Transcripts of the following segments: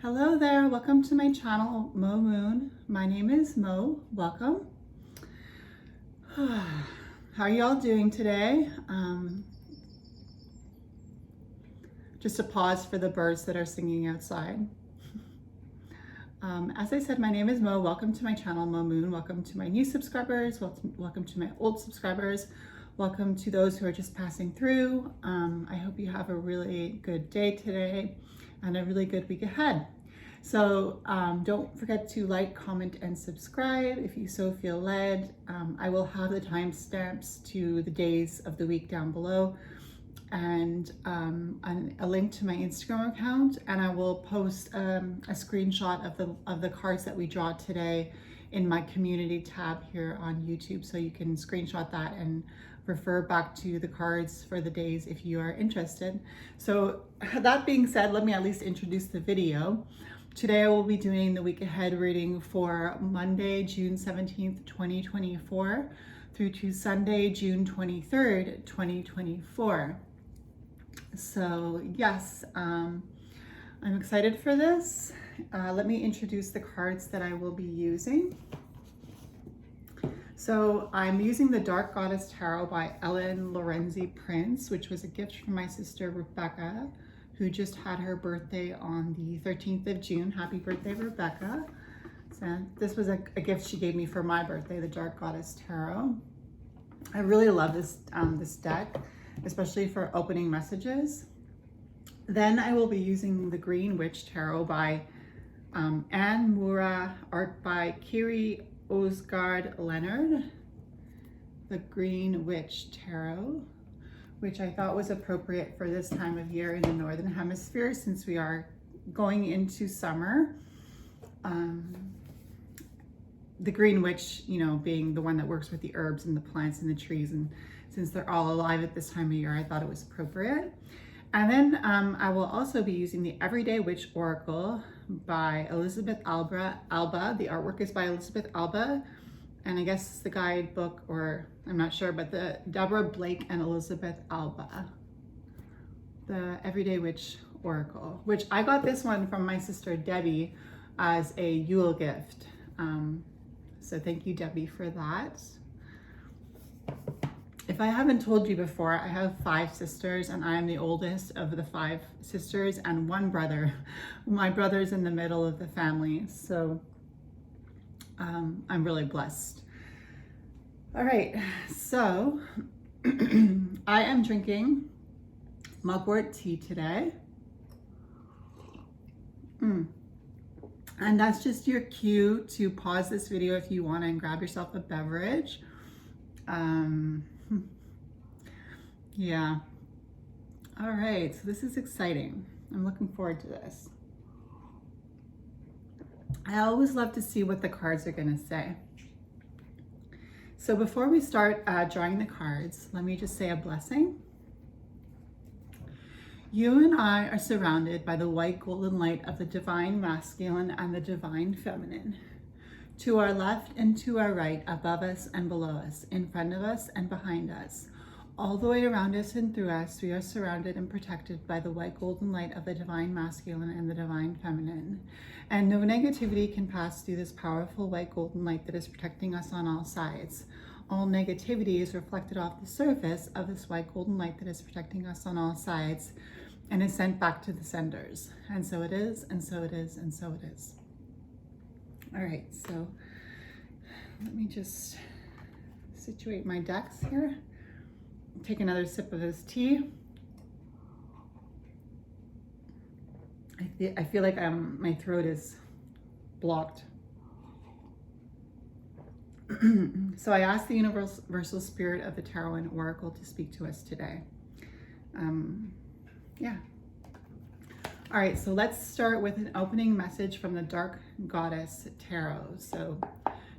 Hello there, welcome to my channel, Mo Moon. My name is Mo, welcome. How are you all doing today? Just a pause for the birds that are singing outside. As I said, my name is Mo, welcome to my channel, Mo Moon. Welcome to my new subscribers, welcome to my old subscribers. Welcome to those who are just passing through. I hope you have a really good day today and a really good week ahead. So don't forget to like, comment, and subscribe if you so feel led. I will have the timestamps to the days of the week down below and a link to my Instagram account, and I will post a screenshot of the cards that we draw today in my community tab here on YouTube, so you can screenshot that and refer back to the cards for the days if you are interested. So that being said, let me at least introduce the video. Today I will be doing the week ahead reading for Monday, June 17th, 2024 through to Sunday, June 23rd, 2024. So yes, I'm excited for this. Let me introduce the cards that I will be using. So I'm using the Dark Goddess Tarot by Ellen Lorenzi Prince, which was a gift from my sister Rebecca, who just had her birthday on the 13th of June. Happy birthday, Rebecca. So this was a gift she gave me for my birthday, the Dark Goddess Tarot. I really love this, this deck, especially for opening messages. Then I will be using the Green Witch Tarot by Anne Mura, art by Kiri Osgard Leonard, the Green Witch Tarot, which I thought was appropriate for this time of year in the Northern Hemisphere since we are going into summer. The Green Witch, you know, being the one that works with the herbs and the plants and the trees, and since they're all alive at this time of year, I thought it was appropriate. And then I will also be using the Everyday Witch Oracle by Elizabeth Alba. The artwork is by Elizabeth Alba, and I guess the guidebook, or I'm not sure, but the Deborah Blake and Elizabeth Alba. The Everyday Witch Oracle, which I got this one from my sister Debbie as a Yule gift. So thank you, Debbie, for that. If I haven't told you before, I have 5 sisters and I am the oldest of the 5 sisters and 1 brother. My brother's in the middle of the family, so I'm really blessed. All right, so I am drinking mugwort tea today. And that's just your cue to pause this video if you want and grab yourself a beverage. Yeah. All right, so this is exciting. I'm looking forward to this. I always love to see what the cards are going to say. So before we start drawing the cards, let me just say a blessing. You and I are surrounded by the white golden light of the divine masculine and the divine feminine. To our left and to our right, above us and below us, in front of us and behind us. All the way around us and through us, we are surrounded and protected by the white golden light of the divine masculine and the divine feminine. And no negativity can pass through this powerful white golden light that is protecting us on all sides. All negativity is reflected off the surface of this white golden light that is protecting us on all sides and is sent back to the senders. And so it is, and so it is, and so it is. All right, so let me just situate my decks here. Take another sip of this tea. I feel like my throat is blocked. So I asked the universal spirit of the tarot and oracle to speak to us today. Yeah. All right, so let's start with an opening message from the Dark Goddess Tarot. So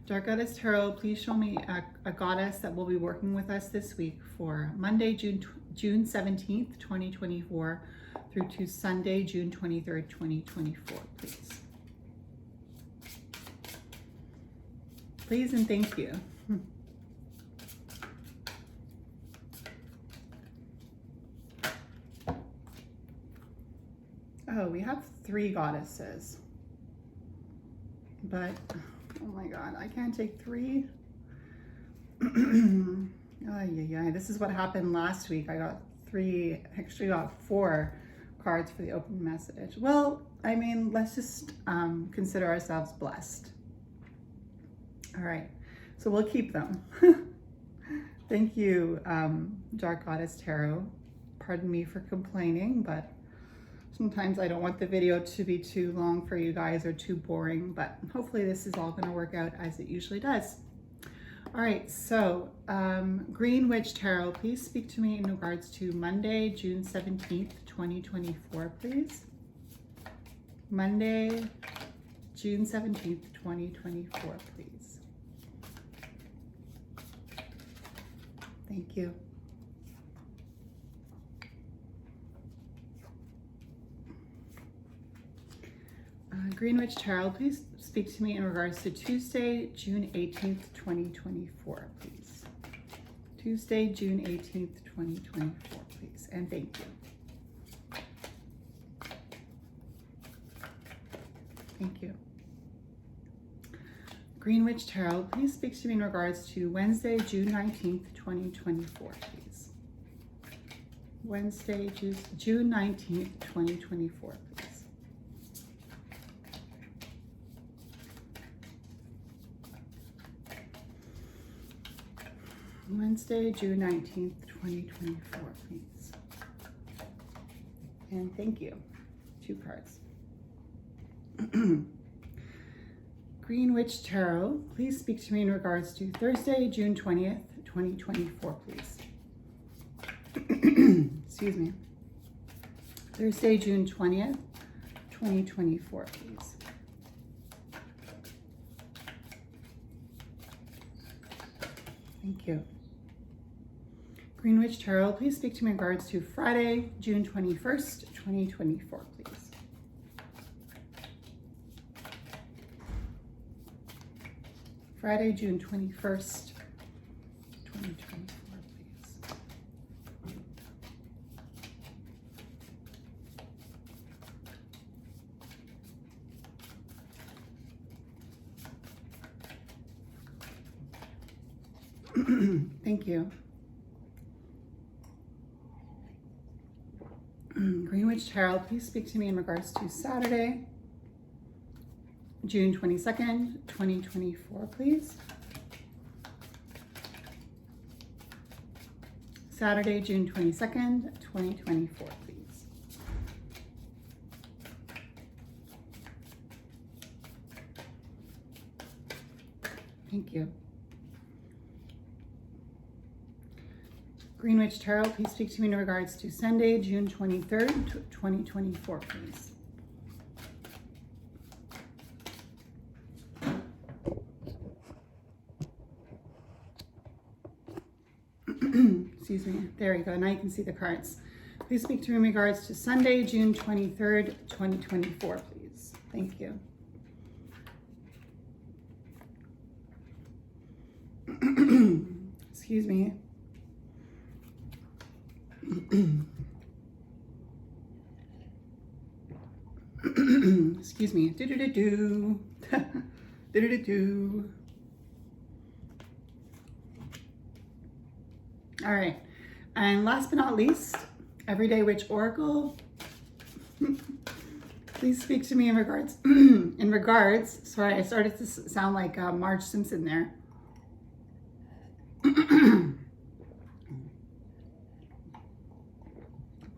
Dark Goddess Tarot, please show me a goddess that will be working with us this week for Monday, June 17th, 2024 through to Sunday, June 23rd, 2024, please. Please and thank you. Oh, we have 3 goddesses. But, oh my God, I can't take 3. Oh, yeah. This is what happened last week. I got 3, actually got 4 cards for the open message. Well, I mean, let's just consider ourselves blessed. All right, so we'll keep them. Thank you, Dark Goddess Tarot. Pardon me for complaining, but sometimes I don't want the video to be too long for you guys or too boring, but hopefully this is all gonna work out as it usually does. All right, so Green Witch Tarot, please speak to me in regards to Monday, June 17th, 2024, please. Monday, June 17th, 2024, please. Thank you. Green Witch Tarot, please speak to me in regards to Tuesday, June 18th, 2024, please. Tuesday, June 18th, 2024, please. And thank you. Thank you. Green Witch Tarot, please speak to me in regards to Wednesday, June 19th, 2024, please. Wednesday, June 19th, 2024, please. Wednesday, June 19th, 2024, please. And thank you. 2 cards. Green Witch Tarot, please speak to me in regards to Thursday, June 20th, 2024, please. Excuse me. Thursday, June 20th, 2024, please. Thank you. Green Witch Tarot, please speak to me in regards to Friday, June 21st, 2024, please. Friday, June 21st, 2024, please. Thank you. Green Witch Tarot, please speak to me in regards to Saturday, June 22nd, 2024, please. Saturday, June 22nd, 2024, please. Thank you. Green Witch Tarot, please speak to me in regards to Sunday, June 23rd, 2024, please. Excuse me. There we go. Now you can see the cards. Please speak to me in regards to Sunday, June 23rd, 2024, please. Thank you. Excuse me. Excuse me. Do-do-do-do. Do-do-do-do. All right. And last but not least, Everyday Witch Oracle. Please speak to me in regards, sorry, I started to sound like Marge Simpson there.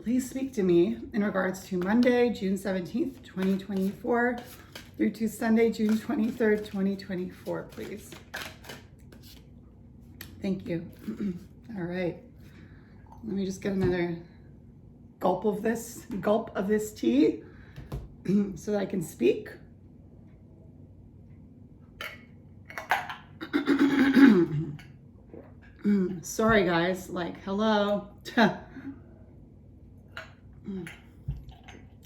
Please speak to me in regards to Monday, June 17th, 2024 through to Sunday, June 23rd, 2024, please. Thank you. All right. Let me just get another gulp of this tea so that I can speak. Sorry guys, like hello. A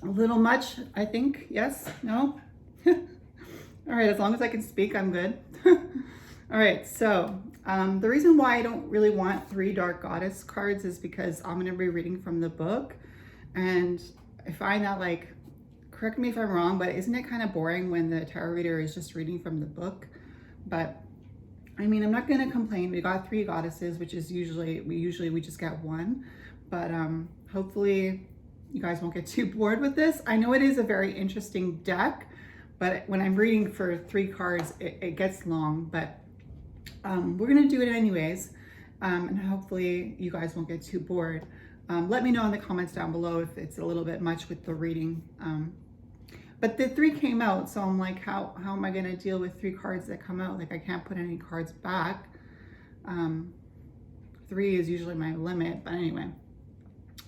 little much, I think. Yes? No? All right, as long as I can speak, I'm good. All right, so the reason why I don't really want 3 Dark Goddess cards is because I'm going to be reading from the book, and I find that like correct me if I'm wrong, but isn't it kind of boring when the tarot reader is just reading from the book? But I mean, I'm not going to complain. We got 3 goddesses, which is usually we just get 1, but hopefully you guys won't get too bored with this. I know it is a very interesting deck, but when I'm reading for 3 cards, it gets long, but we're going to do it anyways. And hopefully you guys won't get too bored. Let me know in the comments down below if it's a little bit much with the reading. But the 3 came out, so I'm like, how am I going to deal with 3 cards that come out? Like, I can't put any cards back. 3 is usually my limit, but anyway.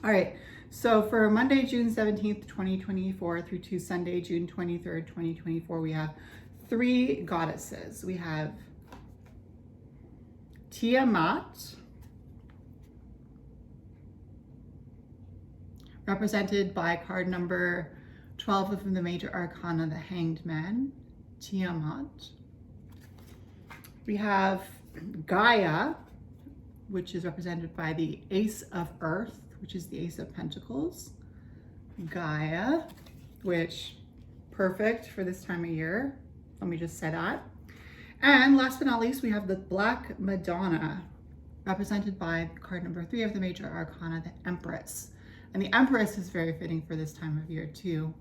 All right, so for Monday, June 17th, 2024 through to Sunday, June 23rd, 2024, we have 3 goddesses. We have Tiamat, represented by card number 12 of the major arcana, the Hanged Man, Tiamat. We have Gaia, which is represented by the Ace of Earth, which is the Ace of Pentacles. Gaia, which perfect for this time of year. Let me just say that. And last but not least, we have the Black Madonna, represented by card number 3 of the major arcana, the Empress. And the Empress is very fitting for this time of year too.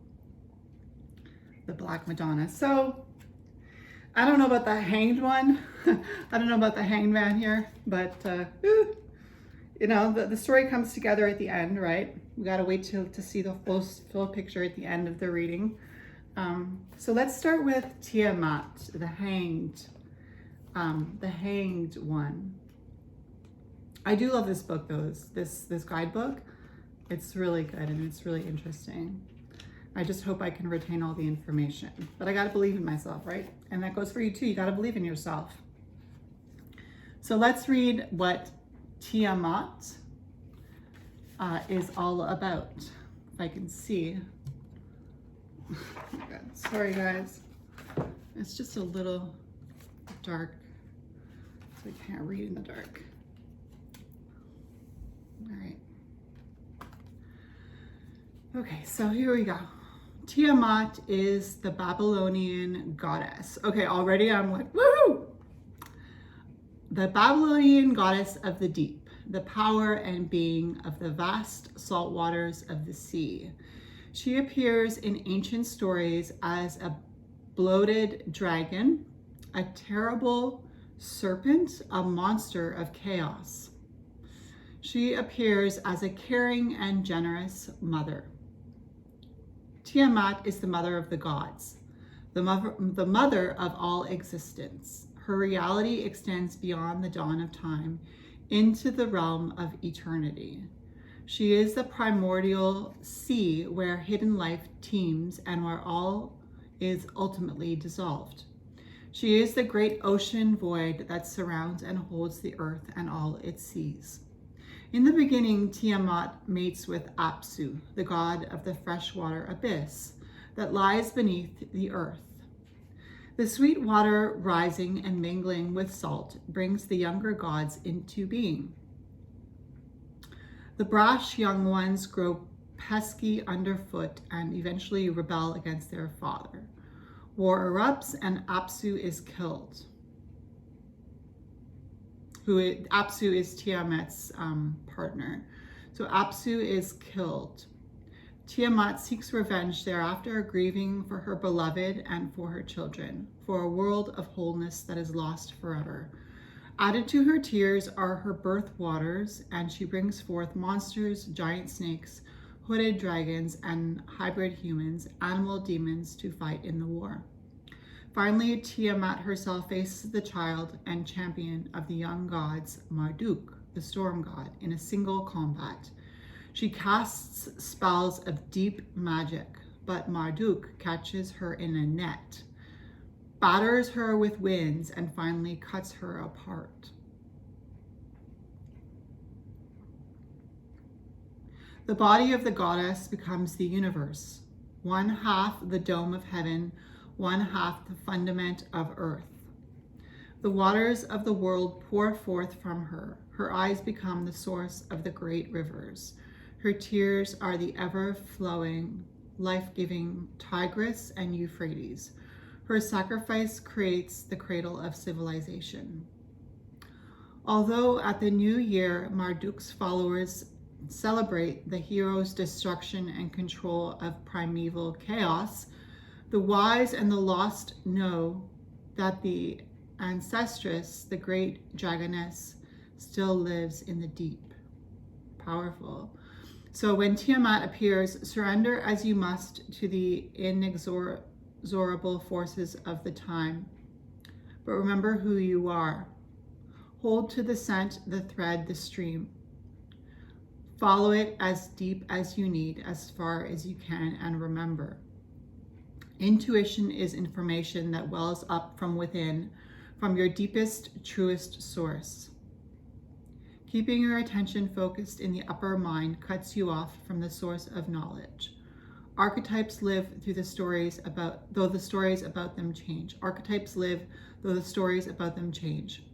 The Black Madonna. So I don't know about the Hanged one. I don't know about the Hanged Man here, but you know, the story comes together at the end, right? We got to wait to see the full picture at the end of the reading. So let's start with Tiamat, the Hanged one. I do love this book though, this guidebook. It's really good and it's really interesting. I just hope I can retain all the information, but I got to believe in myself, right? And that goes for you too. You got to believe in yourself. So let's read what Tiamat is all about. If I can see. Oh my God. Sorry guys. It's just a little dark, so I can't read in the dark. All right. Okay, so here we go. Tiamat is the Babylonian goddess. Okay, already I'm like, woohoo! The Babylonian goddess of the deep, the power and being of the vast salt waters of the sea. She appears in ancient stories as a bloated dragon, a terrible serpent, a monster of chaos. She appears as a caring and generous mother. Tiamat is the mother of the gods, the mother of all existence. Her reality extends beyond the dawn of time into the realm of eternity. She is the primordial sea where hidden life teems and where all is ultimately dissolved. She is the great ocean void that surrounds and holds the earth and all its seas. In the beginning, Tiamat mates with Apsu, the god of the freshwater abyss that lies beneath the earth. The sweet water rising and mingling with salt brings the younger gods into being. The brash young ones grow pesky underfoot and eventually rebel against their father. War erupts and Apsu is killed. Apsu is Tiamat's partner. So Apsu is killed. Tiamat seeks revenge thereafter, grieving for her beloved and for her children, for a world of wholeness that is lost forever. Added to her tears are her birth waters, and she brings forth monsters, giant snakes, hooded dragons, and hybrid humans, animal demons to fight in the war. Finally, Tiamat herself faces the child and champion of the young gods, Marduk, the storm god, in a single combat. She casts spells of deep magic, but Marduk catches her in a net, batters her with winds, and finally cuts her apart. The body of the goddess becomes the universe, one half the dome of heaven, one half the fundament of earth. The waters of the world pour forth from her. Her eyes become the source of the great rivers. Her tears are the ever-flowing life-giving Tigris and Euphrates. Her sacrifice creates the cradle of civilization. Although at the new year, Marduk's followers celebrate the hero's destruction and control of primeval chaos, the wise and the lost know that the ancestress, the great dragoness, still lives in the deep. Powerful. So when Tiamat appears, surrender as you must to the inexorable forces of the time. But remember who you are. Hold to the scent, the thread, the stream. Follow it as deep as you need, as far as you can, and remember. Intuition is information that wells up from within, from your deepest, truest source. Keeping your attention focused in the upper mind cuts you off from the source of knowledge. Archetypes live though the stories about them change. Archetypes live though the stories about them change.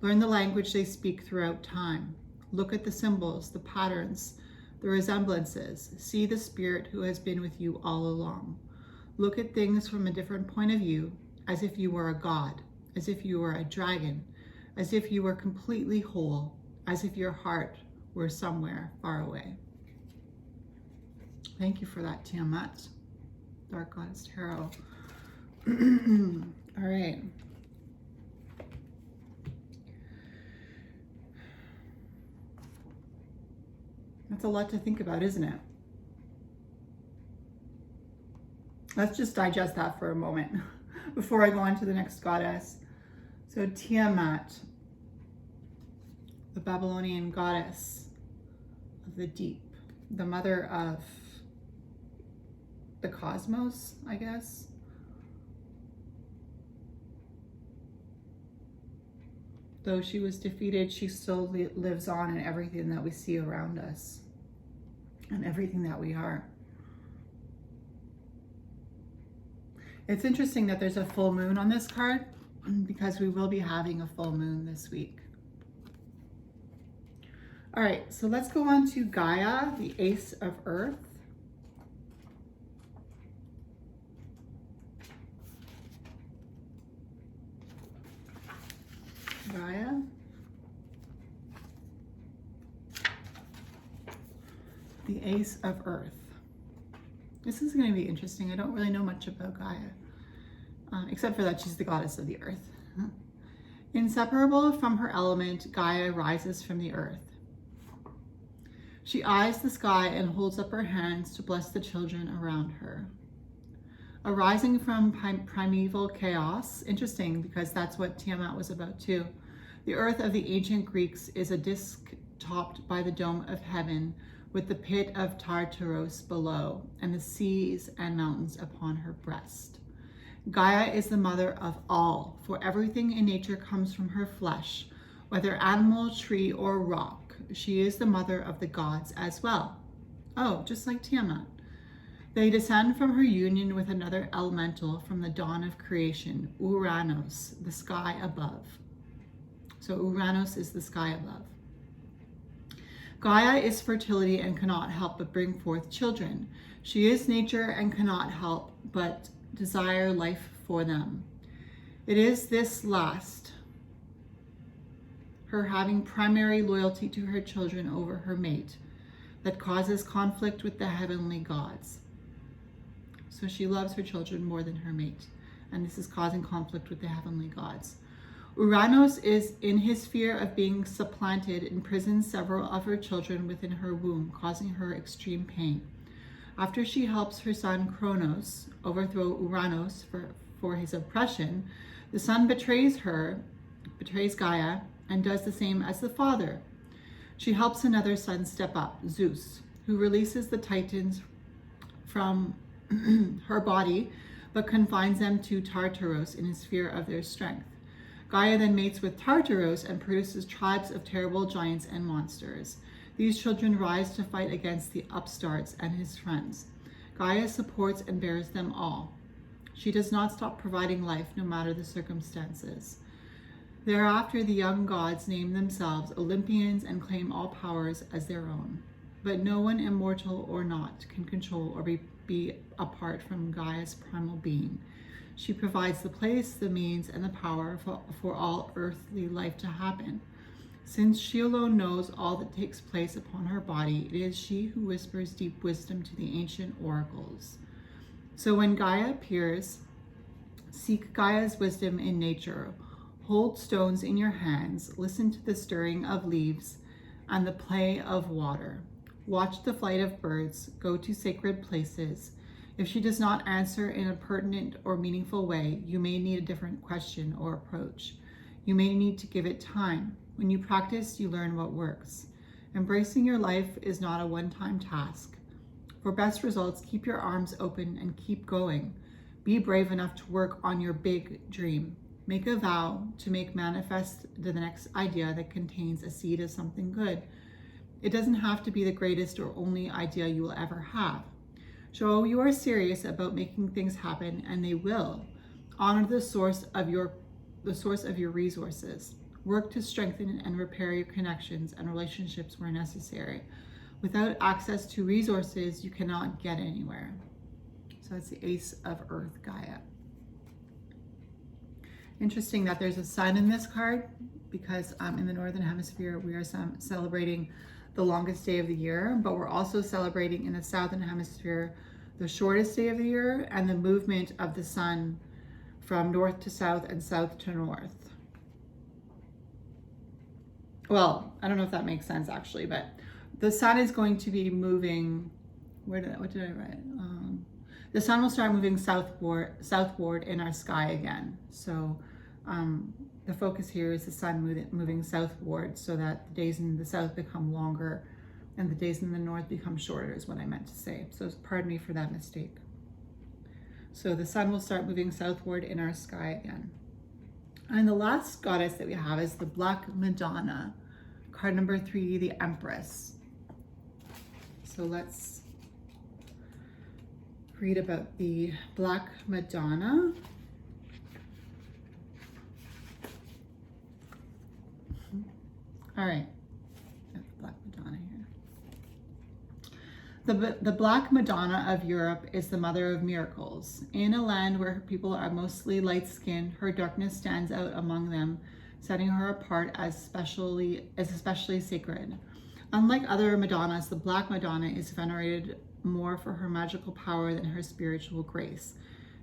Learn the language they speak throughout time. Look at the symbols, the patterns, the resemblances. See the spirit who has been with you all along. Look at things from a different point of view, as if you were a god, as if you were a dragon, as if you were completely whole, as if your heart were somewhere far away. Thank you for that, Tiamat, Dark Goddess Tarot. All right. That's a lot to think about, isn't it? Let's just digest that for a moment before I go on to the next goddess. So Tiamat, the Babylonian goddess of the deep, the mother of the cosmos, I guess. Though she was defeated, she still lives on in everything that we see around us and everything that we are. It's interesting that there's a full moon on this card because we will be having a full moon this week. All right, so let's go on to Gaia, the Ace of Earth. Gaia. The Ace of Earth. This is going to be interesting. I don't really know much about Gaia, except for that she's the goddess of the earth. Inseparable from her element, Gaia rises from the earth. She eyes the sky and holds up her hands to bless the children around her. Arising from primeval chaos, interesting because that's what Tiamat was about too. The earth of the ancient Greeks is a disk topped by the dome of heaven, with the pit of Tartaros below, and the seas and mountains upon her breast. Gaia is the mother of all, for everything in nature comes from her flesh, whether animal, tree, or rock. She is the mother of the gods as well. Oh, just like Tiamat. They descend from her union with another elemental from the dawn of creation, Uranos, the sky above. So Uranos is the sky above. Gaia is fertility and cannot help but bring forth children. She is nature and cannot help but desire life for them. It is this last, her having primary loyalty to her children over her mate, that causes conflict with the heavenly gods. So she loves her children more than her mate, and this is causing conflict with the heavenly gods. Uranos is in his fear of being supplanted, imprisons several of her children within her womb, causing her extreme pain. After she helps her son Kronos overthrow Uranos for his oppression, the son betrays Gaia, and does the same as the father. She helps another son step up, Zeus, who releases the Titans from her body, but confines them to Tartaros in his fear of their strength. Gaia then mates with Tartaros and produces tribes of terrible giants and monsters. These children rise to fight against the upstarts and his friends. Gaia supports and bears them all. She does not stop providing life no matter the circumstances. Thereafter, the young gods name themselves Olympians and claim all powers as their own. But no one, immortal or not, can control or be be apart from Gaia's primal being. She provides the place, the means, and the power for all earthly life to happen. Since she alone knows all that takes place upon her body, it is she who whispers deep wisdom to the ancient oracles. So when Gaia appears, seek Gaia's wisdom in nature. Hold stones in your hands, listen to the stirring of leaves and the play of water. Watch the flight of birds, go to sacred places. If she does not answer in a pertinent or meaningful way, you may need a different question or approach. You may need to give it time. When you practice, you learn what works. Embracing your life is not a one-time task. For best results, keep your arms open and keep going. Be brave enough to work on your big dream. Make a vow to make manifest the next idea that contains a seed of something good. It doesn't have to be the greatest or only idea you will ever have. Show you are serious about making things happen, and they will. Honor the source of your resources. Work to strengthen and repair your connections and relationships where necessary. Without access to resources, you cannot get anywhere. So that's the Ace of Earth, Gaia. Interesting that there's a sun in this card, because in the Northern Hemisphere, we are celebrating the longest day of the year, but we're also celebrating in the Southern Hemisphere the shortest day of the year and the movement of the sun from north to south and south to north. Well, I don't know if that makes sense actually, but the sun is going to be moving, what did I write? The sun will start moving southward in our sky again. So the focus here is the sun moving southward, so that the days in the south become longer and the days in the north become shorter, is what I meant to say. So pardon me for that mistake. So the sun will start moving southward in our sky again. And the last goddess that we have is the Black Madonna, card number 3, the Empress. So let's read about the Black Madonna. All right, got the Black Madonna here. The Black Madonna of Europe is the mother of miracles. In a land where her people are mostly light-skinned, her darkness stands out among them, setting her apart as especially sacred. Unlike other Madonnas, the Black Madonna is venerated more for her magical power than her spiritual grace.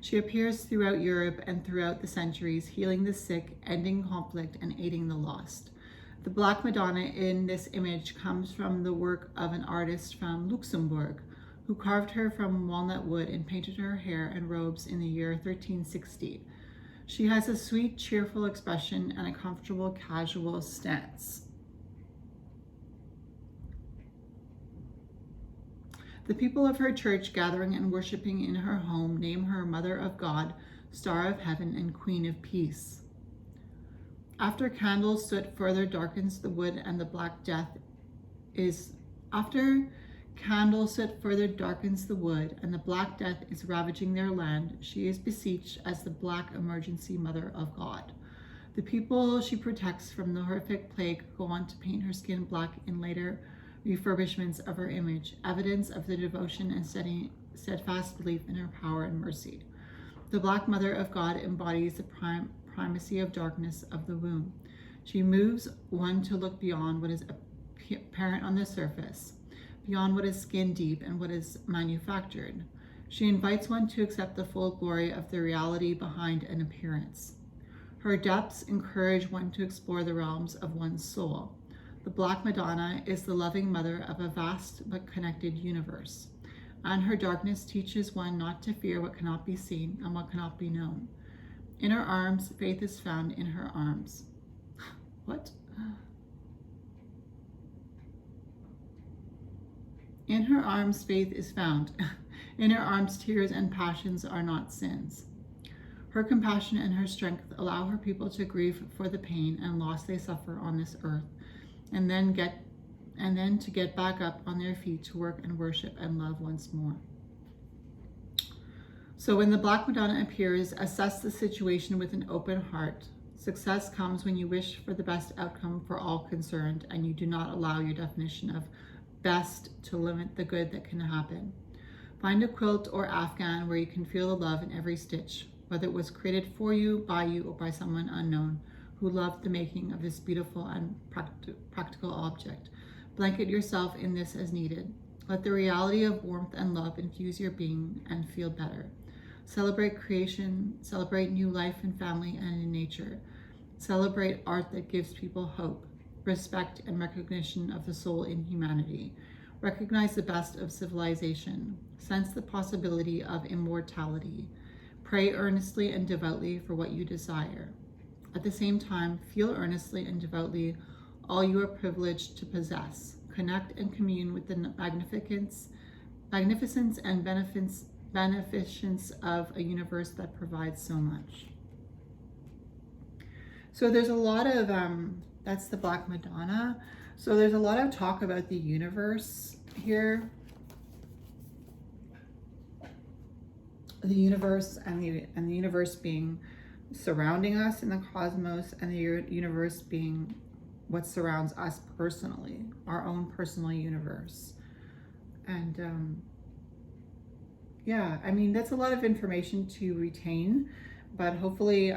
She appears throughout Europe and throughout the centuries, healing the sick, ending conflict, and aiding the lost. The Black Madonna in this image comes from the work of an artist from Luxembourg, who carved her from walnut wood and painted her hair and robes in the year 1360. She has a sweet, cheerful expression and a comfortable, casual stance. The people of her church, gathering and worshiping in her home, name her Mother of God, Star of Heaven, and Queen of Peace. After candle soot further darkens the wood and the Black Death is ravaging their land, she is beseeched as the Black Emergency Mother of God. The people she protects from the horrific plague go on to paint her skin black in later refurbishments of her image, evidence of the devotion and steadfast belief in her power and mercy. The Black Mother of God embodies the primacy of darkness of the womb. She moves one to look beyond what is apparent on the surface, beyond what is skin deep and what is manufactured. She invites one to accept the full glory of the reality behind an appearance. Her depths encourage one to explore the realms of one's soul. The Black Madonna is the loving mother of a vast but connected universe, and her darkness teaches one not to fear what cannot be seen and what cannot be known. In her arms, faith is found in her arms. What? In her arms, faith is found. In her arms, tears and passions are not sins. Her compassion and her strength allow her people to grieve for the pain and loss they suffer on this earth, and then to get back up on their feet to work and worship and love once more. So when the Black Madonna appears, assess the situation with an open heart. Success comes when you wish for the best outcome for all concerned, and you do not allow your definition of best to limit the good that can happen. Find a quilt or Afghan where you can feel the love in every stitch, whether it was created for you, or by someone unknown who loved the making of this beautiful and practical object. Blanket yourself in this as needed. Let the reality of warmth and love infuse your being and feel better. Celebrate creation, celebrate new life in family and in nature. Celebrate art that gives people hope, respect, and recognition of the soul in humanity. Recognize the best of civilization. Sense the possibility of immortality. Pray earnestly and devoutly for what you desire. At the same time, feel earnestly and devoutly all you are privileged to possess. Connect and commune with the magnificence and beneficence of a universe that provides so much. So there's a lot of, that's the Black Madonna. So there's a lot of talk about the universe here. The universe and the universe being surrounding us in the cosmos, and the universe being what surrounds us personally, our own personal universe. And yeah, I mean, that's a lot of information to retain, but hopefully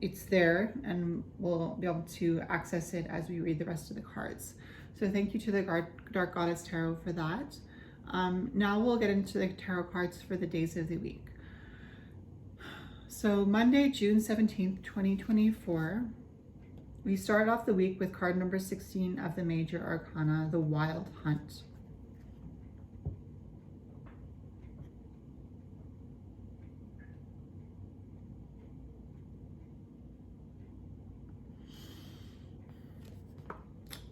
it's there and we'll be able to access it as we read the rest of the cards. So thank you to the Dark Goddess Tarot for that. Now we'll get into the tarot cards for the days of the week. So Monday, June 17th, 2024, we start off the week with card number 16 of the Major Arcana, the Wild Hunt.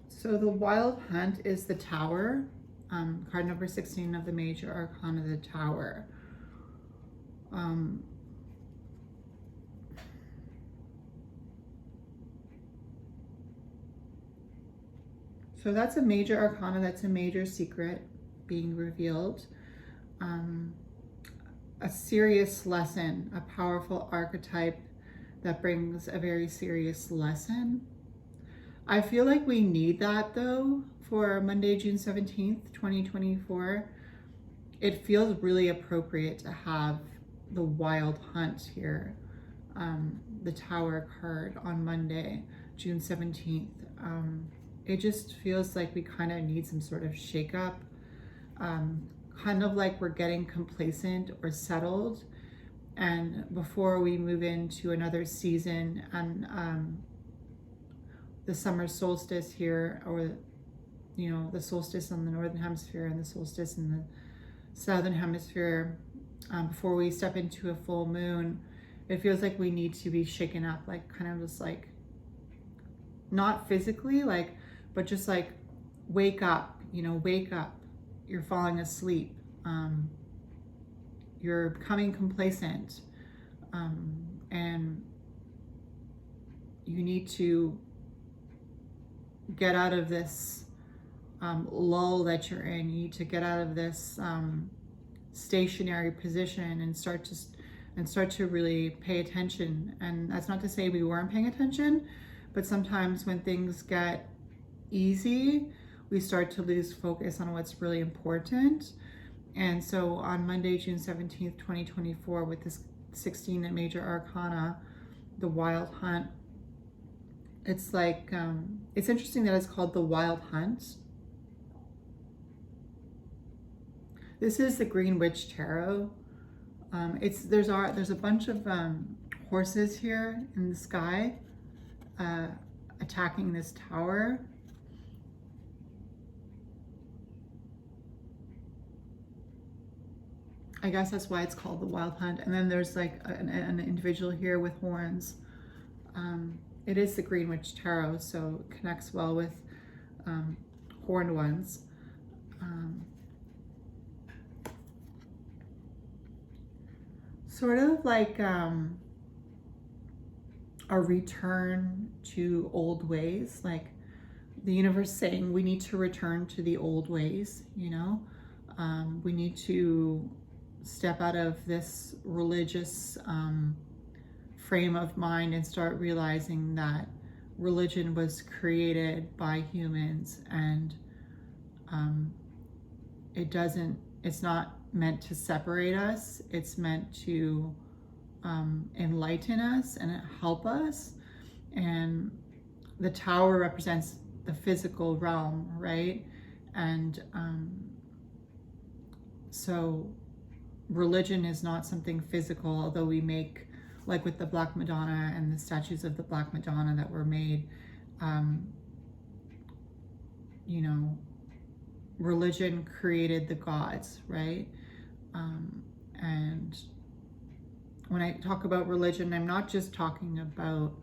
So the Wild Hunt is the Tower, card number 16 of the Major Arcana, the Tower. So that's a major arcana, that's a major secret being revealed. A serious lesson, a powerful archetype that brings a very serious lesson. I feel like we need that though for Monday, June 17th, 2024. It feels really appropriate to have the Wild Hunt here, the Tower card on Monday, June 17th. It just feels like we kind of need some sort of shakeup, kind of like we're getting complacent or settled, and before we move into another season and the summer solstice here, or you know, the solstice on the northern hemisphere and the solstice in the southern hemisphere, before we step into a full moon, it feels like we need to be shaken up, like kind of just like, not physically, like, but just like wake up, you know, wake up. You're falling asleep. You're becoming complacent, and you need to get out of this lull that you're in. You need to get out of this stationary position and start to really pay attention. And that's not to say we weren't paying attention, but sometimes when things get easy, we start to lose focus on what's really important. And so on Monday, June 17th, 2024, with this 16 Major Arcana, the Wild Hunt, it's like, it's interesting that it's called the Wild Hunt. This is the Green Witch Tarot. There's a bunch of horses here in the sky attacking this tower. I guess that's why it's called the Wild Hunt. And then there's like an individual here with horns. It is the Green Witch Tarot, so it connects well with horned ones. Sort of like a return to old ways, like the universe saying we need to return to the old ways, you know? We need to step out of this religious frame of mind and start realizing that religion was created by humans, and it it's not meant to separate us. It's meant to enlighten us and help us. And the tower represents the physical realm, right? And so religion is not something physical, although we make, like with the Black Madonna and the statues of the Black Madonna that were made, you know, religion created the gods, right? And when I talk about religion, I'm not just talking about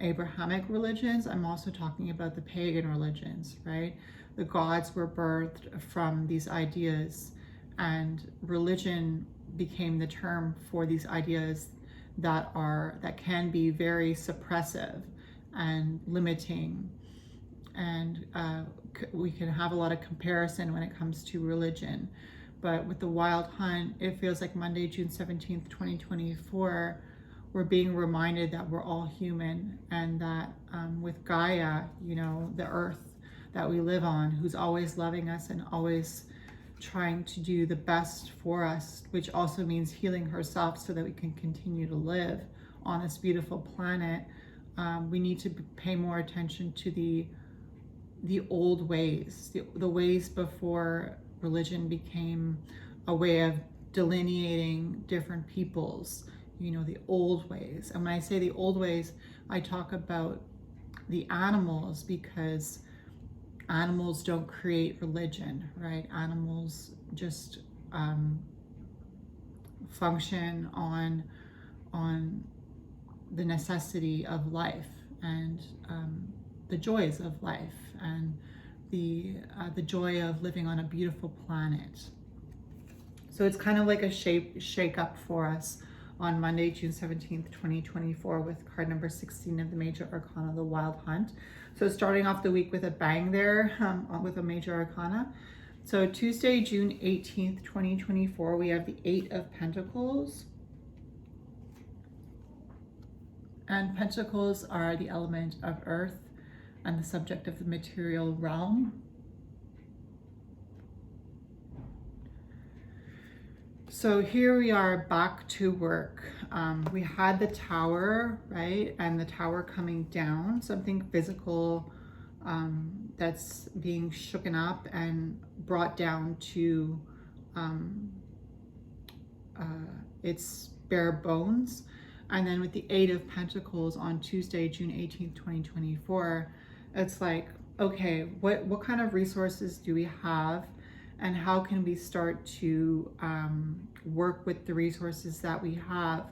Abrahamic religions, I'm also talking about the pagan religions, right? The gods were birthed from these ideas, and religion became the term for these ideas that can be very suppressive and limiting. And we can have a lot of comparison when it comes to religion. But with the Wild Hunt, it feels like Monday, June 17th, 2024, we're being reminded that we're all human, and that with Gaia, you know, the earth that we live on, who's always loving us and always trying to do the best for us, which also means healing herself so that we can continue to live on this beautiful planet. We need to pay more attention to the old ways, the ways before religion became a way of delineating different peoples, you know, the old ways. And when I say the old ways, I talk about the animals, because animals don't create religion, right? Animals just function on the necessity of life and the joys of life and the joy of living on a beautiful planet. So it's kind of like a shake up for us on Monday, June 17th, 2024, with card number 16 of the Major Arcana, the Wild Hunt. So starting off the week with a bang there with a Major Arcana. So Tuesday, June 18th, 2024, we have the 8 of Pentacles. And Pentacles are the element of earth and the subject of the material realm. So here we are back to work. We had the tower, right? And the tower coming down, something physical that's being shooken up and brought down to its bare bones. And then with the 8 of Pentacles on Tuesday, June 18th, 2024, it's like, okay, what kind of resources do we have? And how can we start to work with the resources that we have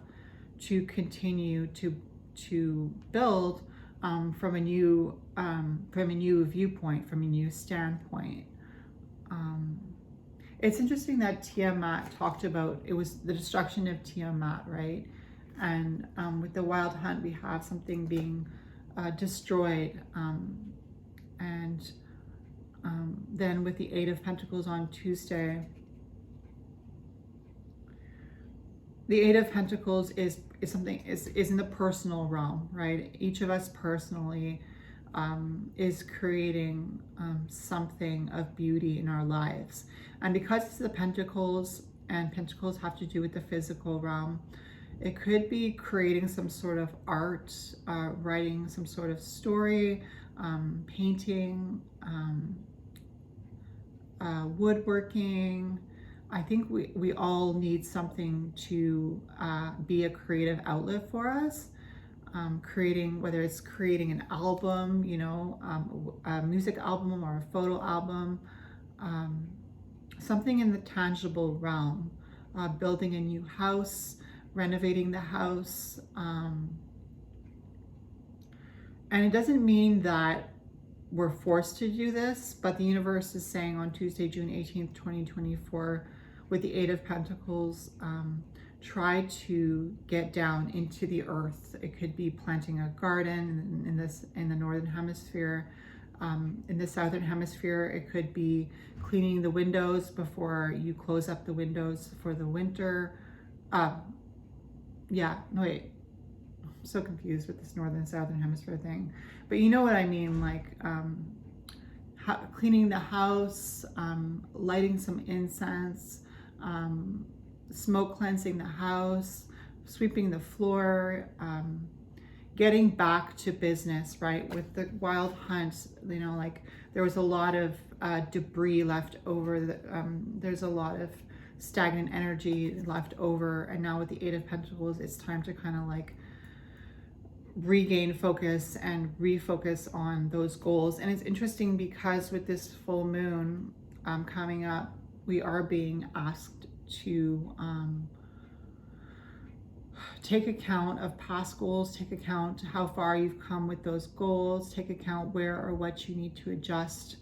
to continue to build from a new viewpoint, from a new standpoint? It's interesting that Tiamat talked about, it was the destruction of Tiamat, right? And with the Wild Hunt, we have something being destroyed, and then with the 8 of Pentacles on Tuesday, the 8 of Pentacles is in the personal realm, right? Each of us personally is creating something of beauty in our lives. And because it's the Pentacles, and Pentacles have to do with the physical realm, it could be creating some sort of art, writing some sort of story, painting, woodworking. I think we all need something to be a creative outlet for us. Creating, whether it's creating an album, you know, a music album or a photo album, something in the tangible realm, building a new house, renovating the house. And it doesn't mean that we're forced to do this, but the universe is saying on Tuesday, June 18th, 2024, with the 8 of Pentacles, try to get down into the earth. It could be planting a garden in the northern hemisphere. In the southern hemisphere, it could be cleaning the windows before you close up the windows for the winter. I'm so confused with this northern southern hemisphere thing, but you know what I mean, like cleaning the house, lighting some incense, smoke cleansing the house, sweeping the floor, getting back to business, right? With the wild hunt, you know, like there was a lot of debris left over. There's a lot of stagnant energy left over. And now with the Eight of Pentacles, it's time to kind of like regain focus and refocus on those goals. And it's interesting because with this full moon coming up, we are being asked to take account of past goals, take account how far you've come with those goals, take account where or what you need to adjust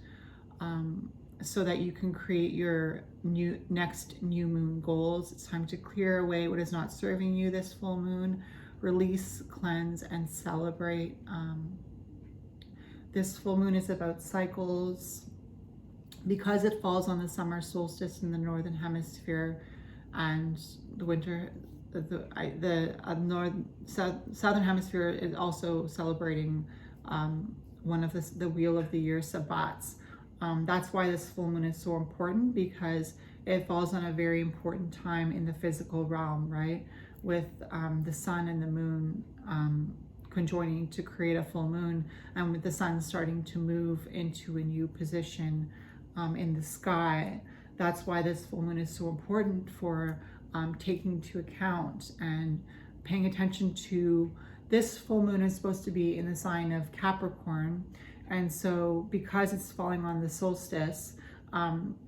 so that you can create your next new moon goals. It's time to clear away what is not serving you this full moon, release, cleanse, and celebrate. This full moon is about cycles. Because it falls on the summer solstice in the northern hemisphere, and the winter, southern hemisphere is also celebrating one of the wheel of the year sabbats. That's why this full moon is so important, because it falls on a very important time in the physical realm, right? With the sun and the moon conjoining to create a full moon, and with the sun starting to move into a new position in the sky. That's why this full moon is so important for taking into account and paying attention to. This full moon is supposed to be in the sign of Capricorn, and so because it's falling on the solstice,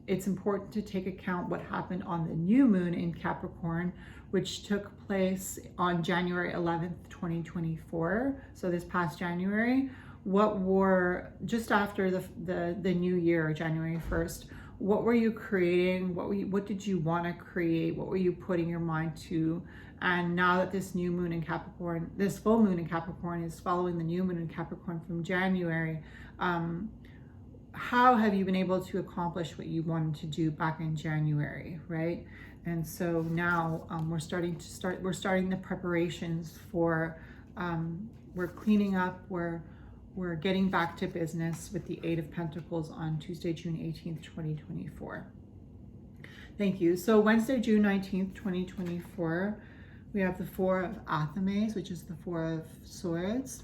it's important to take account what happened on the new moon in Capricorn, which took place on January 11th, 2024. So this past January, what were, just after the new year, January 1st, what were you creating? What did you want to create? What were you putting your mind to? And now that this new moon in Capricorn, this full moon in Capricorn is following the new moon in Capricorn from January, how have you been able to accomplish what you wanted to do back in January, right? And so now we're starting the preparations for, we're cleaning up, we're getting back to business with the Eight of Pentacles on Tuesday, June 18th, 2024. Thank you. So Wednesday, June 19th, 2024, we have the Four of Athames, which is the Four of Swords.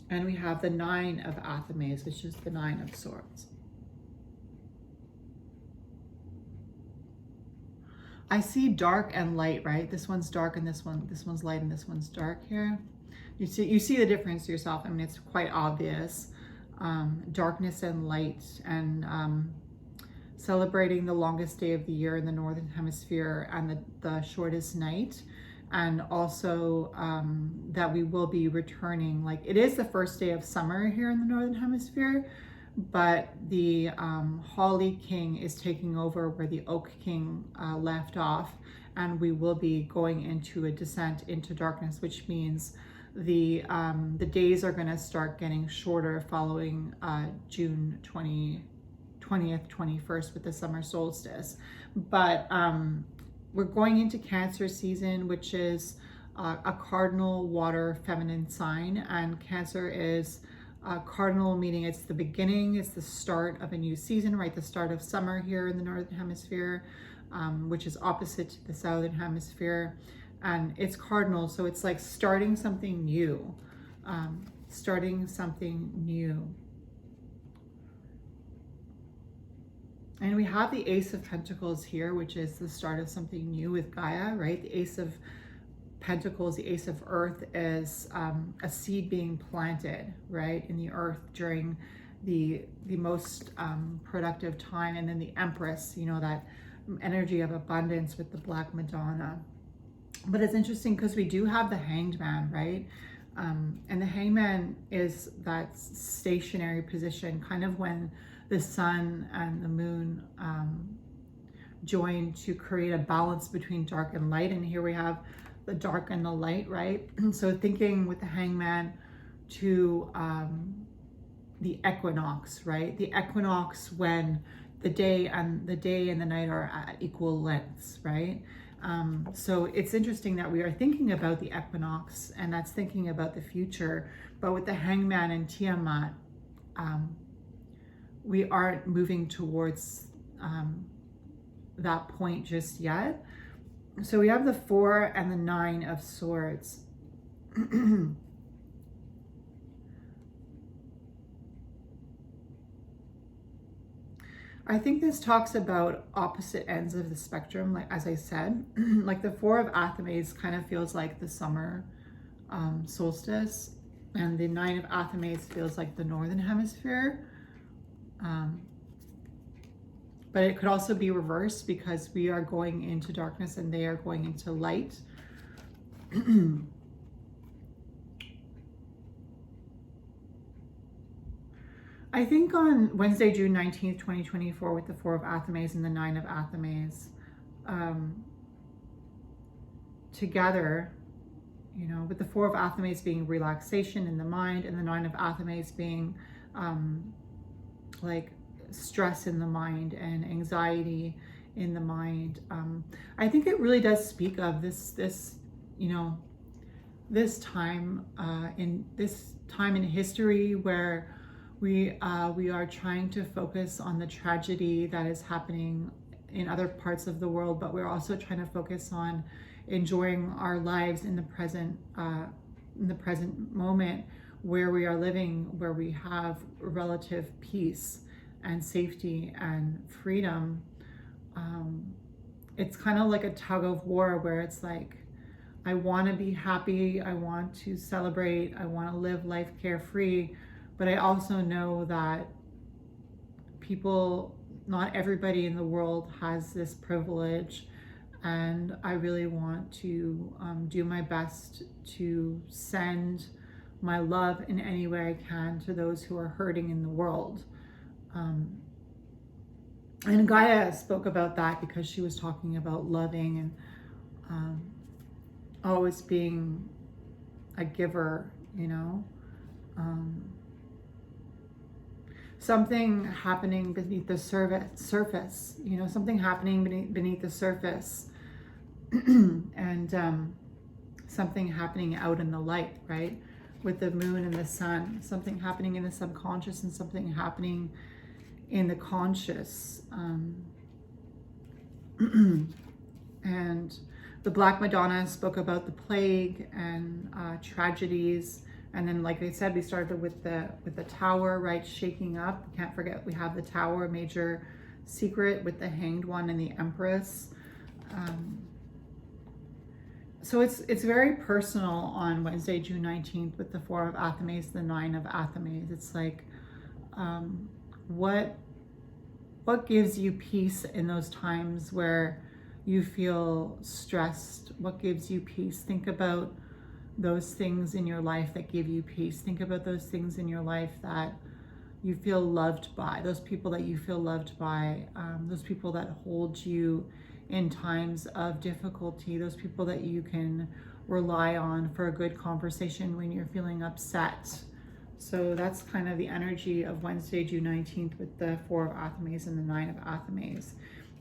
And we have the Nine of Athames, which is the Nine of Swords. I see dark and light, right? This one's dark and this one's light and this one's dark here. You see the difference yourself. I mean, it's quite obvious. Darkness and light, and celebrating the longest day of the year in the northern hemisphere and the shortest night. And also that we will be returning, like it is the first day of summer here in the northern hemisphere, but the Holly King is taking over where the Oak King left off, and we will be going into a descent into darkness, which means the days are going to start getting shorter following June 20th, 21st with the summer solstice. But we're going into Cancer season, which is a cardinal water feminine sign, and Cancer is cardinal, meaning it's the beginning, it's the start of a new season, right? The start of summer here in the northern hemisphere, which is opposite to the southern hemisphere. And it's cardinal, so it's like starting something new, starting something new. And we have the Ace of Pentacles here, which is the start of something new with Gaia, right? The Ace of Pentacles, the Ace of Earth, is a seed being planted, right, in the earth during the most productive time. And then the Empress, you know, that energy of abundance with the Black Madonna. But it's interesting because we do have the Hanged Man, right? And the Hanged Man is that stationary position, kind of when the sun and the moon join to create a balance between dark and light. And here we have the dark and the light, right? So thinking with the Hangman to the equinox, right? The equinox when the day and the night are at equal lengths, right? So it's interesting that we are thinking about the equinox, and that's thinking about the future. But with the Hangman and Tiamat, we aren't moving towards that point just yet. So we have the 4 and the 9 of Swords. I think this talks about opposite ends of the spectrum, like as I said. Like the 4 of Athames kind of feels like the summer solstice, and the 9 of Athames feels like the northern hemisphere. But it could also be reversed, because we are going into darkness and they are going into light. I think on Wednesday, June 19th, 2024, with the 4 of Athames and the 9 of Athames together, you know, with the 4 of Athames being relaxation in the mind, and the 9 of Athames being like stress in the mind and anxiety in the mind. I think it really does speak of this, you know, this time in history where we are trying to focus on the tragedy that is happening in other parts of the world, but we're also trying to focus on enjoying our lives in the present moment where we are living, where we have relative peace and safety and freedom. It's kind of like a tug of war, where it's like, I want to be happy, I want to celebrate, I want to live life carefree, but I also know that not everybody in the world has this privilege, and I really want to do my best to send my love in any way I can to those who are hurting in the world. And Gaia spoke about that, because she was talking about loving and always being a giver, you know. Something happening beneath the surface, you know, something happening beneath the surface, and something happening out in the light, right? With the moon and the sun, something happening in the subconscious and something happening in the conscious. And the Black Madonna spoke about the plague and tragedies. And then, like I said, we started with the tower, right, shaking up. Can't forget, we have the tower, major secret, with the Hanged One and the Empress. So it's very personal on Wednesday, June 19th, with the 4 of Athames, the 9 of Athames. It's like, what gives you peace in those times where you feel stressed? What gives you peace? Think about those things in your life that give you peace. Think about those things in your life that you feel loved by, those people that you feel loved by, those people that hold you in times of difficulty, those people that you can rely on for a good conversation when you're feeling upset. So that's kind of the energy of Wednesday, June 19th, with the 4 of Athames and the 9 of Athames.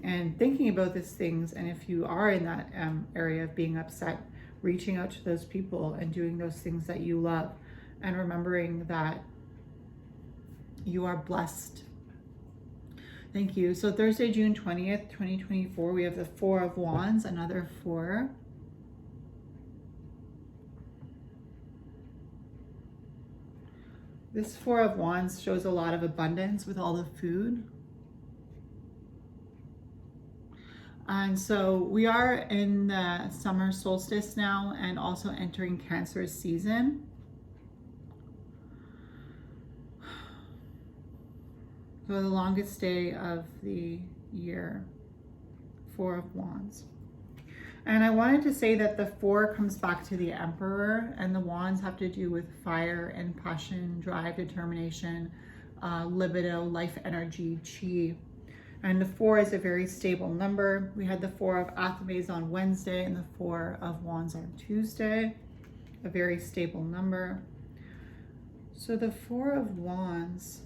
And thinking about these things, and if you are in that area of being upset, reaching out to those people and doing those things that you love, and remembering that you are blessed. Thank you. So Thursday, June 20th, 2024, we have the 4 of Wands, another 4. This 4 of Wands shows a lot of abundance with all the food. And so we are in the summer solstice now, and also entering Cancer season. So the longest day of the year, 4 of Wands. And I wanted to say that the 4 comes back to the Emperor, and the Wands have to do with fire and passion, drive, determination, libido, life energy, chi. And the 4 is a very stable number. We had the 4 of Athames on Wednesday and the 4 of Wands on Tuesday, a very stable number. So the 4 of Wands,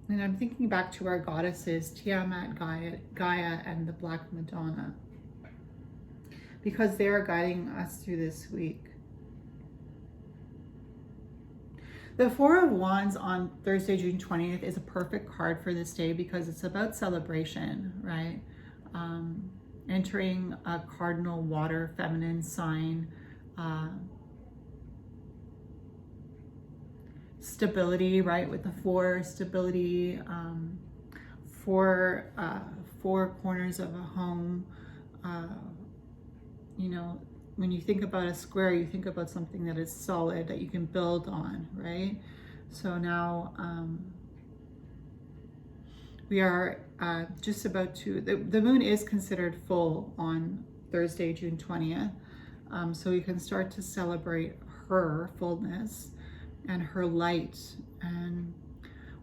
and I'm thinking back to our goddesses, Tiamat, Gaia, and the Black Madonna, because they are guiding us through this week. The Four of Wands on Thursday, June 20th is a perfect card for this day because it's about celebration, right? Entering a cardinal water feminine sign, stability, right? With the four, stability, four corners of a home. You know, when you think about a square, you think about something that is solid that you can build on, right? So now we are just about to, the moon is considered full on Thursday, June 20th. So we can start to celebrate her fullness and her light. And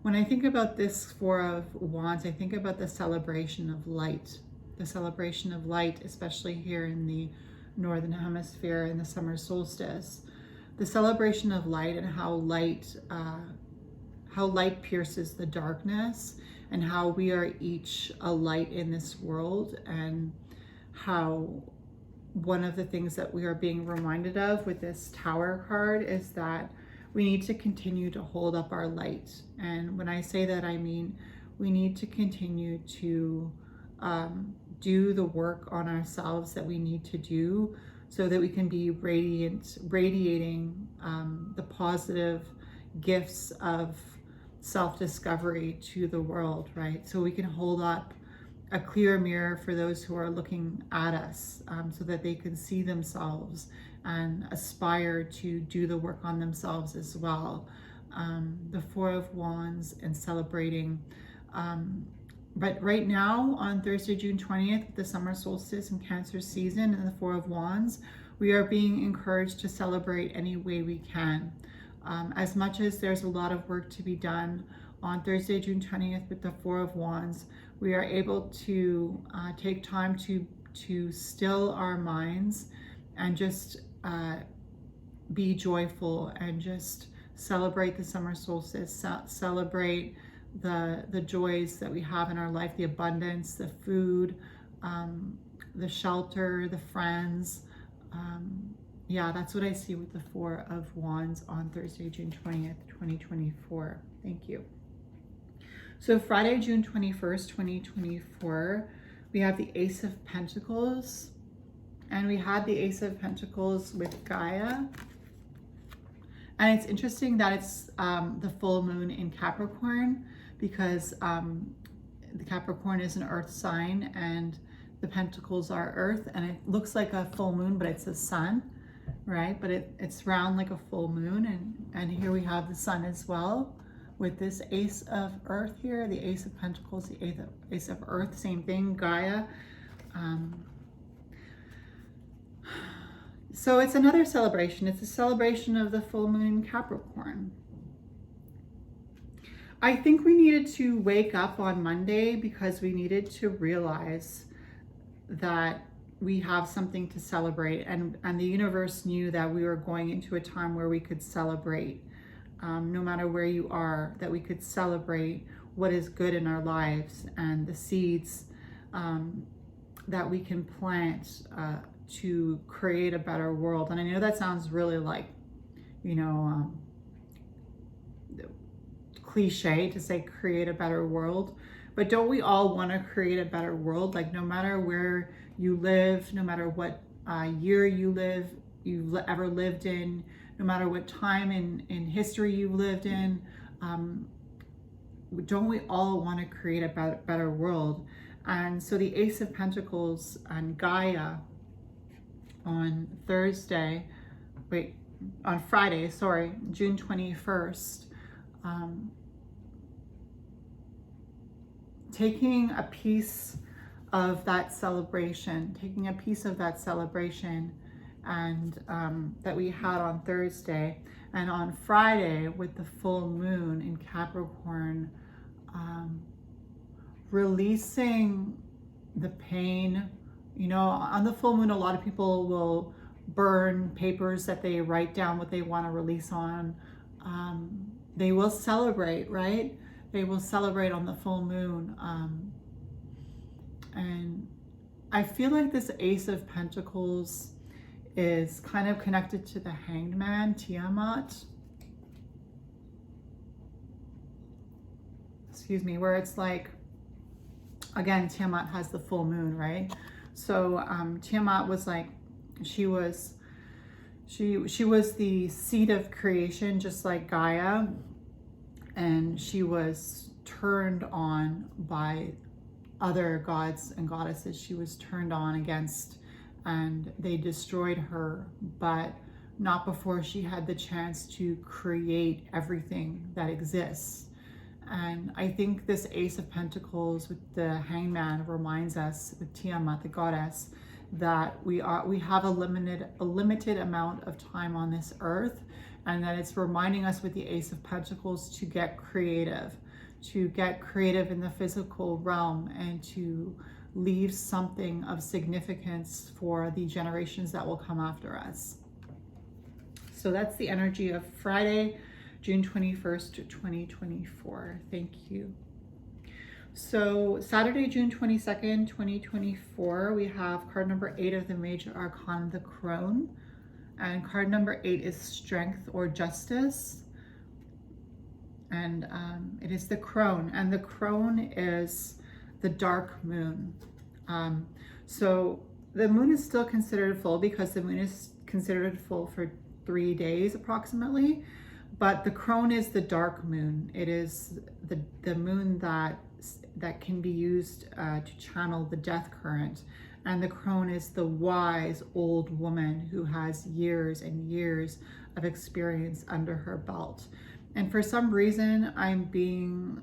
when I think about this Four of Wands, I think about the celebration of light. The celebration of light, especially here in the Northern Hemisphere in the summer solstice. The celebration of light and how light pierces the darkness, and how we are each a light in this world, and how one of the things that we are being reminded of with this Tower card is that we need to continue to hold up our light. And when I say that, I mean we need to continue to do the work on ourselves that we need to do so that we can be radiating the positive gifts of self-discovery to the world, right? So we can hold up a clear mirror for those who are looking at us, so that they can see themselves and aspire to do the work on themselves as well. The Four of Wands and celebrating. But right now on Thursday, June 20th, the summer solstice and Cancer season and the Four of Wands, we are being encouraged to celebrate any way we can. As much as there's a lot of work to be done on Thursday, June 20th with the Four of Wands, we are able to take time to still our minds and just be joyful and just celebrate the summer solstice, celebrate the joys that we have in our life, the abundance, the food, the shelter, the friends. Yeah, that's what I see with the Four of Wands on Thursday, June 20th, 2024. Thank you. So Friday, June 21st, 2024, we have the Ace of Pentacles, and we had the Ace of Pentacles with Gaia. And it's interesting that it's the full moon in Capricorn, because the Capricorn is an earth sign and the pentacles are earth, and it looks like a full moon, but it's the sun, right? But it's round like a full moon, and here we have the sun as well with this Ace of Earth here, the Ace of Pentacles, the Ace of Earth, same thing, Gaia. So it's another celebration. It's a celebration of the full moon in Capricorn. I think we needed to wake up on Monday because we needed to realize that we have something to celebrate, and the universe knew that we were going into a time where we could celebrate, no matter where you are, that we could celebrate what is good in our lives and the seeds that we can plant to create a better world. And I know that sounds really like, you know, cliche to say create a better world, but don't we all want to create a better world? Like, no matter where you live, no matter what year you've ever lived in, no matter what time in history you lived in, don't we all want to create a better world? And so the Ace of Pentacles and Gaia on Friday, June 21st, taking a piece of that celebration, and that we had on Thursday, and on Friday with the full moon in Capricorn, releasing the pain. You know, on the full moon, a lot of people will burn papers that they write down what they want to release on. They will celebrate, right? They will celebrate on the full moon. And I feel like this Ace of Pentacles is kind of connected to the Hanged Man, Tiamat. excuse me, where it's like, again, Tiamat has the full moon, right? So Tiamat was like, she was the seed of creation, just like Gaia, and she was turned on by other gods and goddesses. She was turned on against, and they destroyed her, but not before she had the chance to create everything that exists. And I think this Ace of Pentacles with the Hangman reminds us, with Tiamat, the goddess, that we have a limited amount of time on this earth, and that it's reminding us with the Ace of Pentacles to get creative in the physical realm, and to leave something of significance for the generations that will come after us. So that's the energy of Friday, June 21st, 2024. Thank you. So Saturday, June 22nd, 2024, we have card number 8 of the Major Arcana, the Crone. And card number 8 is Strength or Justice. And it is the Crone. And the Crone is the dark moon. So the moon is still considered full, because the moon is considered full for 3 days approximately. But the Crone is the dark moon. It is the moon that can be used to channel the death current. And the Crone is the wise old woman who has years and years of experience under her belt. And for some reason, I'm being,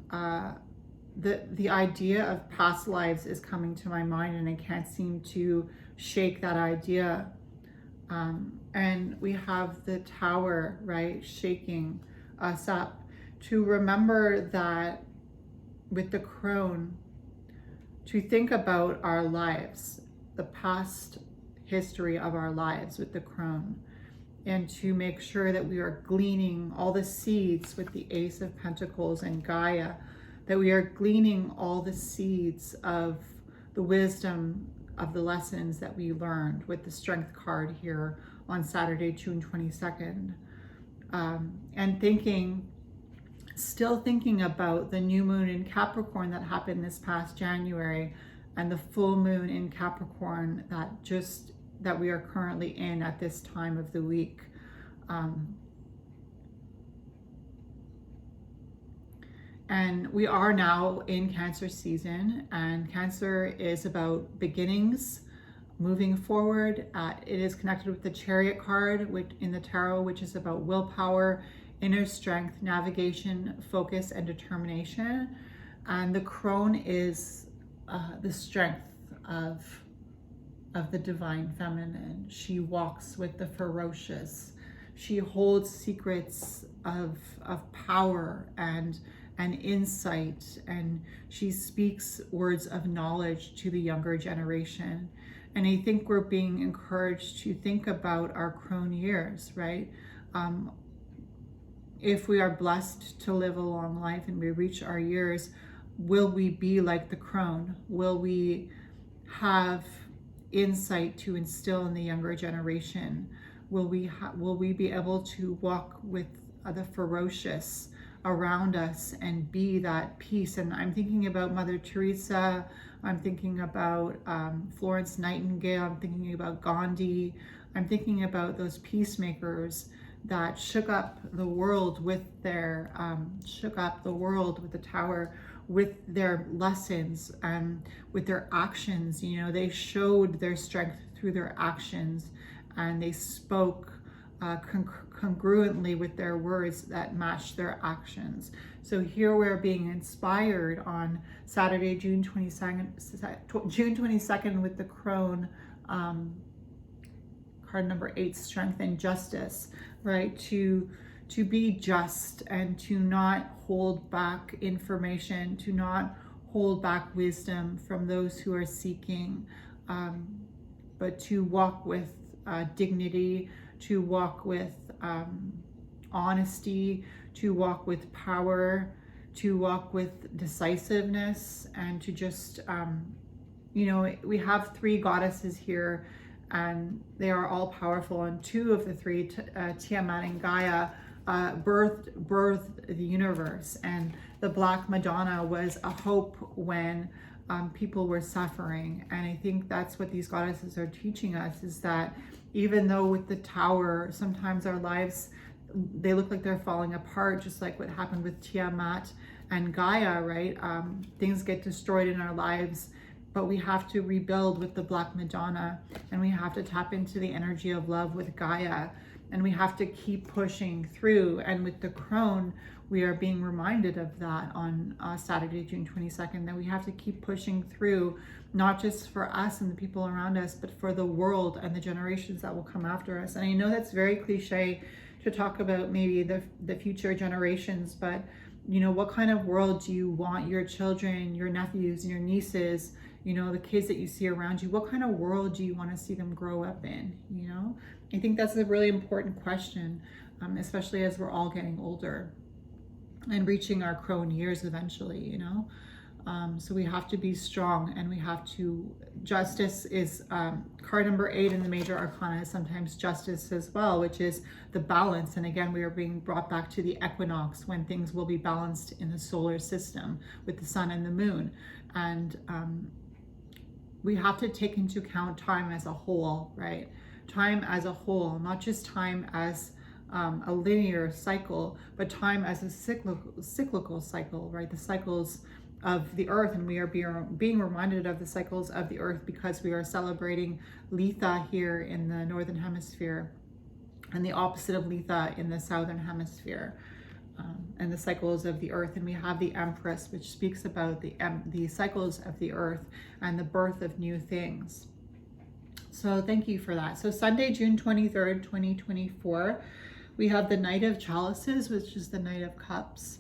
the idea of past lives is coming to my mind, and I can't seem to shake that idea. And we have the Tower, right, shaking us up to remember that with the Crone, to think about our lives, the past history of our lives with the Crone, and to make sure that we are gleaning all the seeds with the Ace of Pentacles and Gaia, that we are gleaning all the seeds of the wisdom of the lessons that we learned with the Strength card here on Saturday, June 22nd. And still thinking about the new moon in Capricorn that happened this past January, and the full moon in Capricorn that we are currently in at this time of the week. And we are now in Cancer season, and Cancer is about beginnings, moving forward. It is connected with the Chariot card in the tarot, which is about willpower, inner strength, navigation, focus, and determination. And the Crone is the strength of the divine feminine. She walks with the ferocious. She holds secrets of power and insight, and she speaks words of knowledge to the younger generation. And I think we're being encouraged to think about our Crone years, right? If we are blessed to live a long life and we reach our years, will we be like the Crone? Will we have insight to instill in the younger generation? Will we be able to walk with the ferocious around us and be that peace? And I'm thinking about Mother Teresa. I'm thinking about Florence Nightingale. I'm thinking about Gandhi. I'm thinking about those peacemakers that shook up the world with the Tower, with their lessons and with their actions. You know, they showed their strength through their actions, and they spoke congruently with their words that matched their actions. So here we're being inspired on Saturday, June 22nd with the Crone, card number 8, Strength and Justice, right? To be just and to not hold back information, to not hold back wisdom from those who are seeking, but to walk with dignity, to walk with honesty, to walk with power, to walk with decisiveness, and to just, we have 3 goddesses here, and they are all powerful, and 2 of the 3, Tiamat and Gaia, birthed the universe, and the Black Madonna was a hope when people were suffering. And I think that's what these goddesses are teaching us, is that even though with the tower, sometimes our lives, they look like they're falling apart, just like what happened with Tiamat and Gaia, right? Things get destroyed in our lives, but we have to rebuild with the Black Madonna, and we have to tap into the energy of love with Gaia, and we have to keep pushing through. And with the crone, we are being reminded of that on Saturday, June 22nd, that we have to keep pushing through, not just for us and the people around us, but for the world and the generations that will come after us. And I know that's very cliche to talk about maybe the future generations, but you know, what kind of world do you want your children, your nephews, and your nieces, you know, the kids that you see around you, what kind of world do you want to see them grow up in? You know, I think that's a really important question, especially as we're all getting older and reaching our crone years eventually, you know. So we have to be strong, and we have to, justice is card number 8 in the major arcana is sometimes justice as well, which is the balance. And again, we are being brought back to the equinox, when things will be balanced in the solar system with the sun and the moon. And we have to take into account time as a whole, right? Time as a whole, not just time as a linear cycle, but time as a cyclical cycle, right? The cycles of the earth, and we are being reminded of the cycles of the earth because we are celebrating Litha here in the northern hemisphere, and the opposite of Litha in the southern hemisphere, and the cycles of the earth. And we have the Empress, which speaks about the cycles of the earth and the birth of new things. So thank you for that. So Sunday, June 23rd, 2024, we have the Knight of Chalices, which is the Knight of Cups.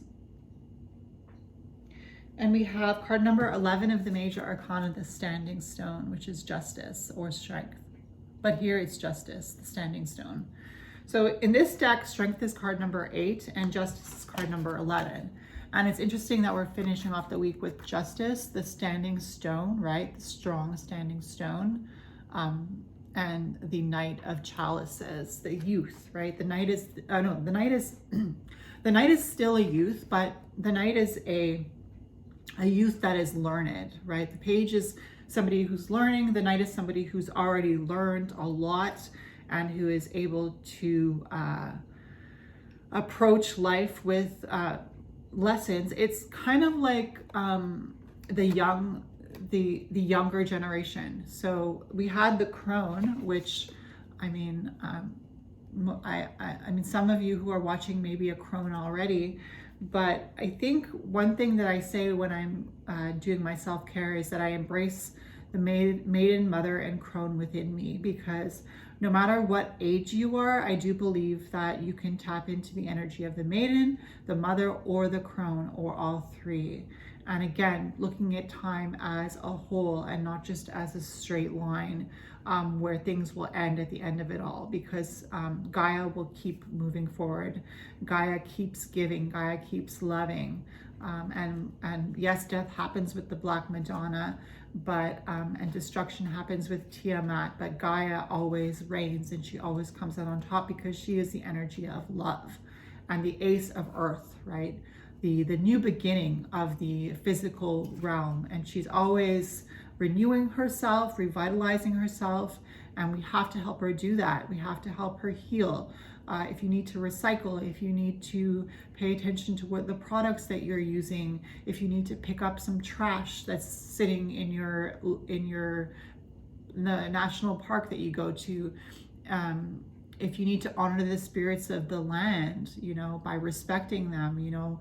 And we have card number 11 of the major arcana, the Standing Stone, which is justice or strength. But here it's justice, the Standing Stone. So in this deck, strength is card number 8 and justice is card number 11. And it's interesting that we're finishing off the week with justice, the Standing Stone, right? The strong Standing Stone. And the Knight of Chalices, the youth, right? The Knight is, the Knight is, the Knight is still a youth, but the Knight is a youth that is learned, right? The Page is somebody who's learning. The Knight is somebody who's already learned a lot and who is able to approach life with lessons. It's kind of like the younger generation. So we had the crone, which I mean, I mean, some of you who are watching may be a crone already, but I think one thing that I say when I'm doing my self-care is that I embrace the maiden, mother, and crone within me, because no matter what age you are, I do believe that you can tap into the energy of the maiden, the mother, or the crone, or all three. And again, looking at time as a whole and not just as a straight line where things will end at the end of it all, because Gaia will keep moving forward. Gaia keeps giving, Gaia keeps loving. And yes, death happens with the Black Madonna, but and destruction happens with Tiamat, but Gaia always reigns, and she always comes out on top because she is the energy of love and the Ace of Earth, right? The new beginning of the physical realm, and she's always renewing herself, revitalizing herself, and we have to help her do that. We have to help her heal. If you need to recycle, if you need to pay attention to what the products that you're using, if you need to pick up some trash that's sitting in the national park that you go to, if you need to honor the spirits of the land, you know, by respecting them, you know,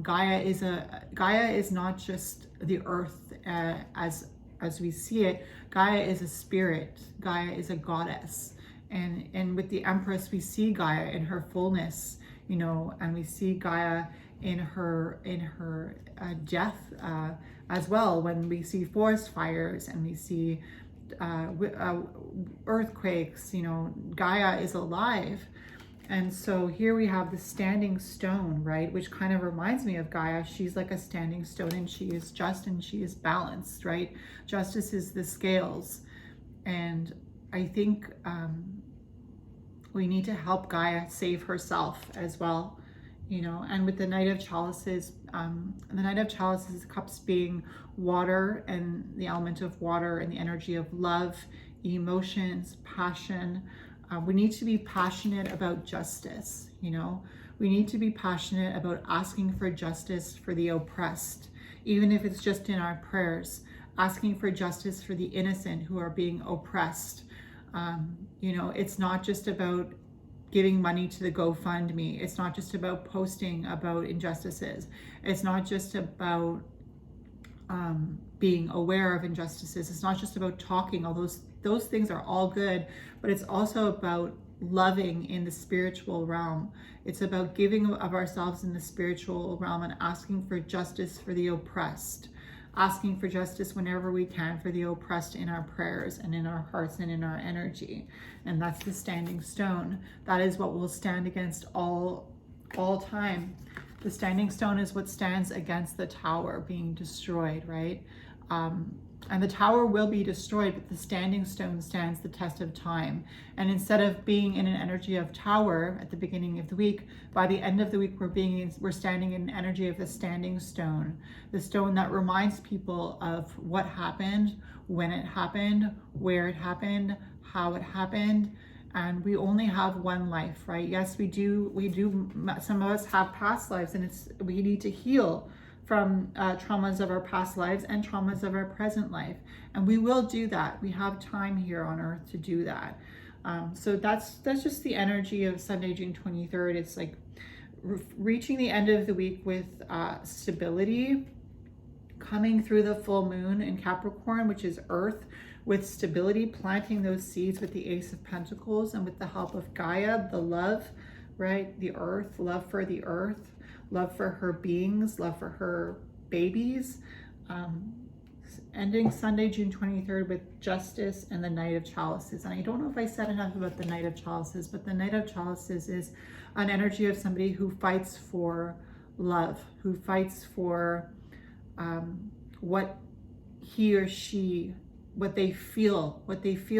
Gaia is not just the earth as we see it. Gaia is a spirit. Gaia is a goddess. And with the Empress, we see Gaia in her fullness, you know, and we see Gaia in her death as well. When we see forest fires and we see earthquakes, you know, Gaia is alive. And so here we have the Standing Stone, right? Which kind of reminds me of Gaia. She's like a standing stone, and she is just and she is balanced, right? Justice is the scales. And I think We need to help Gaia save herself as well, you know. And with the Knight of Chalices, the Knight of Chalices, cups being water and the element of water and the energy of love, emotions, passion. We need to be passionate about justice, you know. We need to be passionate about asking for justice for the oppressed, even if it's just in our prayers, asking for justice for the innocent who are being oppressed. You know, it's not just about giving money to the GoFundMe. It's not just about posting about injustices. It's not just about being aware of injustices. It's not just about talking. All those things are all good, but it's also about loving in the spiritual realm. It's about giving of ourselves in the spiritual realm and asking for justice for the oppressed, asking for justice whenever we can for the oppressed in our prayers and in our hearts and in our energy. And that's the standing stone. That is what will stand against all time. The standing stone is what stands against the tower being destroyed, right? And the tower will be destroyed, but the standing stone stands the test of time. And instead of being in an energy of tower at the beginning of the week, by the end of the week, we're standing in an energy of the standing stone, the stone that reminds people of what happened, when it happened, where it happened, how it happened. And we only have one life, right? Yes, we do. Some of us have past lives, and we need to heal from traumas of our past lives and traumas of our present life. And we will do that. We have time here on earth to do that. So that's just the energy of Sunday, June 23rd. It's like reaching the end of the week with stability, coming through the full moon in Capricorn, which is earth, with stability, planting those seeds with the Ace of Pentacles and with the help of Gaia, the love, right? The earth, love for the earth, love for her beings, love for her babies. Ending Sunday, June 23rd with justice and the Knight of Chalices. And I don't know if I said enough about the Knight of Chalices, but the Knight of Chalices is an energy of somebody who fights for love, who fights for what he or she, what they feel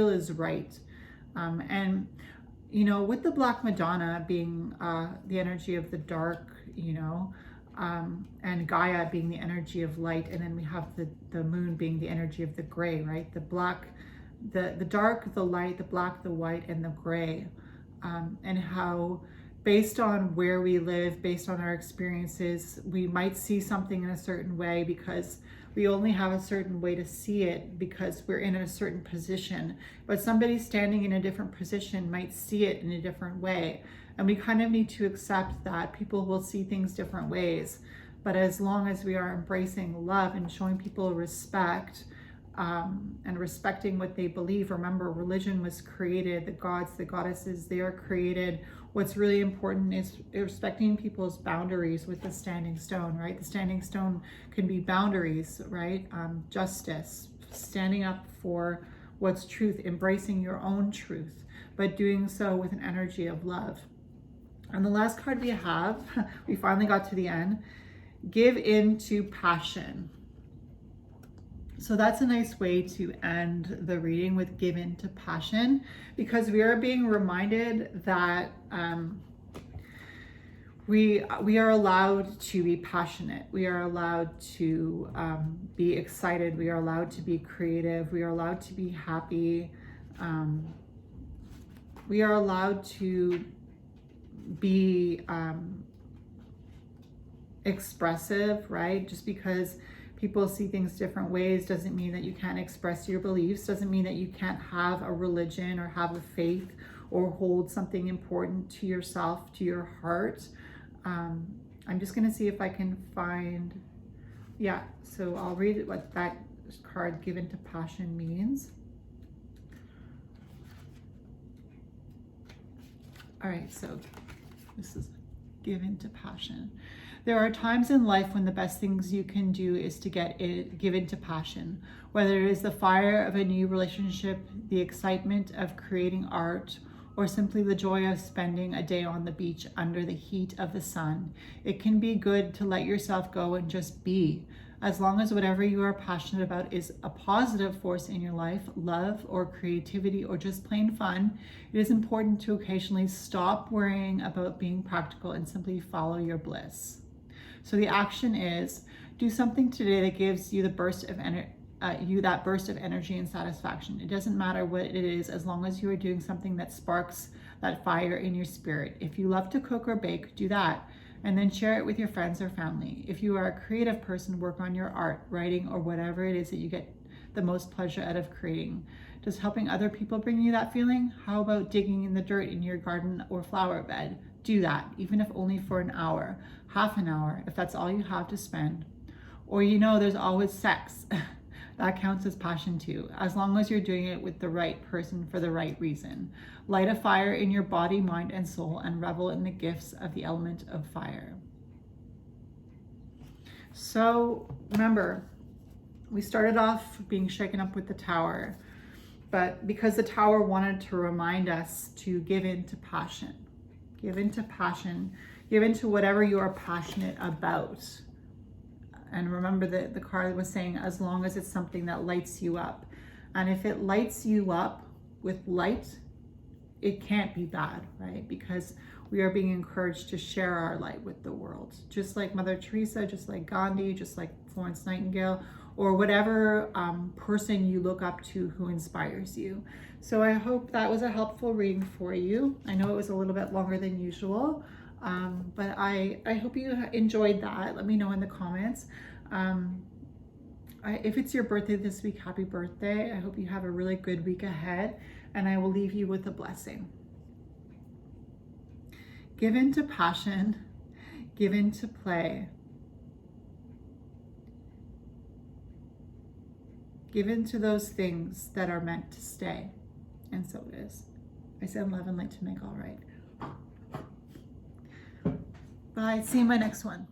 is right. And, you know, with the Black Madonna being the energy of the dark, you know, and Gaia being the energy of light, and then we have the moon being the energy of the gray, right? The black, the dark, the light, the black, the white, and the gray. And how based on where we live, based on our experiences, we might see something in a certain way because we only have a certain way to see it because we're in a certain position. But somebody standing in a different position might see it in a different way. And we kind of need to accept that people will see things different ways. But as long as we are embracing love and showing people respect, and respecting what they believe. Remember, religion was created, the gods, the goddesses, they are created. What's really important is respecting people's boundaries with the standing stone, right? The standing stone can be boundaries, right? Justice, standing up for what's truth, embracing your own truth, but doing so with an energy of love. And the last card we have, we finally got to the end, give in to passion. So that's a nice way to end the reading, with give in to passion, because we are being reminded that we are allowed to be passionate. We are allowed to be excited. We are allowed to be creative. We are allowed to be happy. We are allowed to be expressive, right? Just because people see things different ways doesn't mean that you can't express your beliefs, doesn't mean that you can't have a religion or have a faith or hold something important to yourself, to your heart. I'm just going to see if I can find, yeah, so I'll read what that card, given to passion, means. All right, so this is given to passion. There are times in life when the best things you can do is to give into passion, whether it is the fire of a new relationship, the excitement of creating art, or simply the joy of spending a day on the beach under the heat of the sun. It can be good to let yourself go and just be. As long as whatever you are passionate about is a positive force in your life, love or creativity or just plain fun, it is important to occasionally stop worrying about being practical and simply follow your bliss. So the action is, do something today that gives you the burst of that burst of energy and satisfaction. It doesn't matter what it is, as long as you are doing something that sparks that fire in your spirit. If you love to cook or bake, do that, and then share it with your friends or family. If you are a creative person, work on your art, writing, or whatever it is that you get the most pleasure out of creating. Does helping other people bring you that feeling? How about digging in the dirt in your garden or flower bed? Do that, even if only for an hour, half an hour, if that's all you have to spend. Or there's always sex. That counts as passion too, as long as you're doing it with the right person for the right reason. Light a fire in your body, mind, and soul, and revel in the gifts of the element of fire. So remember, we started off being shaken up with the tower, but because the tower wanted to remind us to give in to passion. Give in to passion. Give in to whatever you are passionate about. And remember that the card was saying, as long as it's something that lights you up. And if it lights you up with light, it can't be bad, right? Because we are being encouraged to share our light with the world. Just like Mother Teresa, just like Gandhi, just like Florence Nightingale, or whatever person you look up to who inspires you. So I hope that was a helpful reading for you. I know it was a little bit longer than usual. But I hope you enjoyed that. Let me know in the comments. If it's your birthday this week, happy birthday. I hope you have a really good week ahead, and I will leave you with a blessing. Give in to passion, give in to play. Give in to those things that are meant to stay. And so it is. I send love and light to make all right. Bye. See you in my next one.